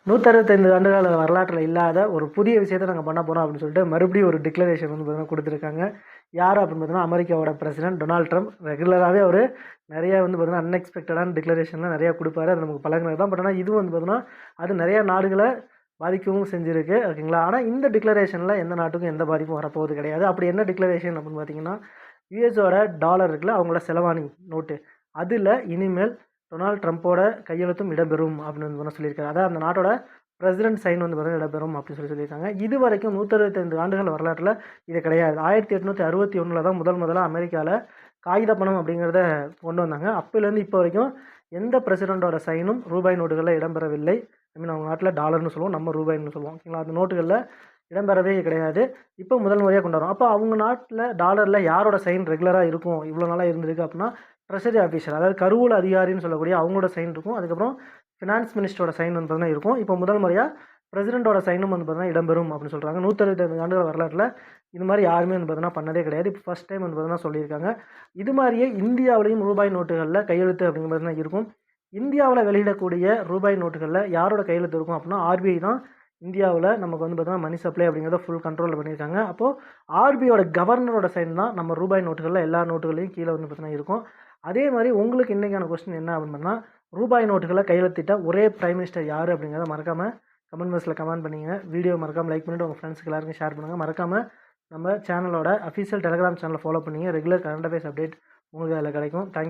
165 ஆண்டுகால வரலாற்றில் இல்லாத ஒரு புதிய விஷயத்தை நாங்கள் பண்ண போகிறோம் அப்படின்னு சொல்லிட்டு மறுபடியும் ஒரு டிக்ளரேஷன் வந்து பார்த்தீங்கன்னா கொடுத்துருக்காங்க. யார் அப்படின்னு பார்த்தீங்கன்னா அமெரிக்காவோட பிரசிடென்ட் டொனால்ட் ட்ரம்ப். ரெகுலராகவே அவர் நிறைய வந்து பார்த்தீங்கன்னா அன்எக்ஸ்பெக்டடான டிக்ளரேஷன்லாம் நிறையா கொடுப்பாரு. அது நமக்கு பழகினது தான். பட் ஆனால் இது வந்து பார்த்தீங்கன்னா அது நிறையா நாடுகளை பாதிக்கவும் செஞ்சுருக்கு, ஓகேங்களா. ஆனால் இந்த டிக்ளரேஷனில் எந்த நாட்டுக்கும் எந்த பாதிப்பும் வரப்போவது கிடையாது. அப்படி என்ன டிக்ளரேஷன் அப்படின்னு பார்த்தீங்கன்னா, யூஎஸோட டாலர் இருக்குல்ல, அவங்களோட செலவாணி நோட்டு, அதில் இனிமேல் டொனால்ட் ட்ரம்ப்போட கையெழுத்தும் இடம்பெறும் அப்படின்னு வந்து சொல்லியிருக்காரு. அதாவது அந்த நாட்டோட பிரசிடென்ட் சைன் வந்து பார்த்தீங்கன்னா இடம்பெறும் அப்படின்னு சொல்லியிருக்காங்க. இது வரைக்கும் 165 ஆண்டுகள் வரலாற்றில் இது கிடையாது. 1861 தான் முதலாக அமெரிக்காவில் காகித பணம் அப்படிங்கிறத கொண்டு வந்தாங்க. அப்போலேருந்து இப்போ வரைக்கும் எந்த பிரசிடெண்ட்டோட சைனும் ரூபாய் நோட்டுகளில் இடம்பெறவில்லை. ஐ மீன் அவங்க நாட்டில் டாலர்னு சொல்லுவோம், நம்ம ரூபாய்னு சொல்லுவோம், ஓகேங்களா. அந்த நோட்டுகளில் இடம்பெறவே கிடையாது. இப்போ முதல் முறையாக கொண்டு வரோம். அப்போ அவங்க நாட்டில் டாலரில் யாரோட சைன் ரெகுலராக இருக்கும், இவ்வளோ நாளாக இருந்திருக்கு அப்படின்னா ட்ரெஷரி ஆஃபீஸர், அதாவது கருவூல அதிகாரின்னு சொல்லக்கூடிய அவங்களோட சைன் இருக்கும். அதுக்கப்புறம் ஃபினான்ஸ் மினிஸ்டரோட சைன் வந்து பார்த்தீங்கன்னா இருக்கும். இப்போ முதல் முறையாக பிரசிடெண்ட்டோட சைனும் வந்து பார்த்தீங்கன்னா இடம்பெறும் அப்படின்னு சொல்கிறாங்க. 165 ஆண்டுகள் வரலாற்றில் இது மாதிரி யாருமே வந்து பார்த்தீங்கன்னா பண்ணதே கிடையாது. இப்போ ஃபஸ்ட் டைம் வந்து பார்த்தீங்கன்னா சொல்லியிருக்காங்க. இது மாதிரியே இந்தியாவிலையும் ரூபாய் நோட்டுகளில் கையெழுத்து அப்படிங்கிற பார்த்தீங்கன்னா இருக்கும். இந்தியாவில் வெளியிடக்கூடிய ரூபாய் நோட்டுகளில் யாரோட கையெழுத்து இருக்கும் அப்படின்னா ஆர்பிஐ தான் இந்தியாவில் நமக்கு வந்து பார்த்தீங்கன்னா மணி சப்ளை அப்படிங்கிறத ஃபுல் கண்ட்ரோலில் பண்ணியிருக்காங்க. அப்போது ஆர்பிஐயோட கவர்னரோட சைன் தான் நம்ம ரூபாய் நோட்டுகளில் எல்லா நோட்டுகளையும் கீழே வந்து பார்த்தீங்கன்னா இருக்கும். அதே மாதிரி உங்களுக்கு இன்றைக்கான கொஸ்டின் என்ன அப்படின்னா, ரூபாய் நோட்டுகளை கையெழுத்திட்ட ஒரே பிரைம் மினிஸ்டர் யார் அப்படிங்கிறத மறக்காமல் கமெண்ட் பாக்ஸில் கமெண்ட் பண்ணிங்க. வீடியோ மறக்காமல் லைக் பண்ணிவிட்டு உங்கள் ஃப்ரெண்ட்ஸுக்கு எல்லாருக்கும் ஷேர் பண்ணுங்கள். மறக்காமல் நம்ம சேனலோட அஃபீஷியல் டெலிகிராம் சேனலை ஃபாலோ பண்ணிங்க. ரெகுலர் கரண்ட் அஃபேர்ஸ் அப்டேட் உங்களுக்கு அதில் கிடைக்கும். தேங்க்யூ.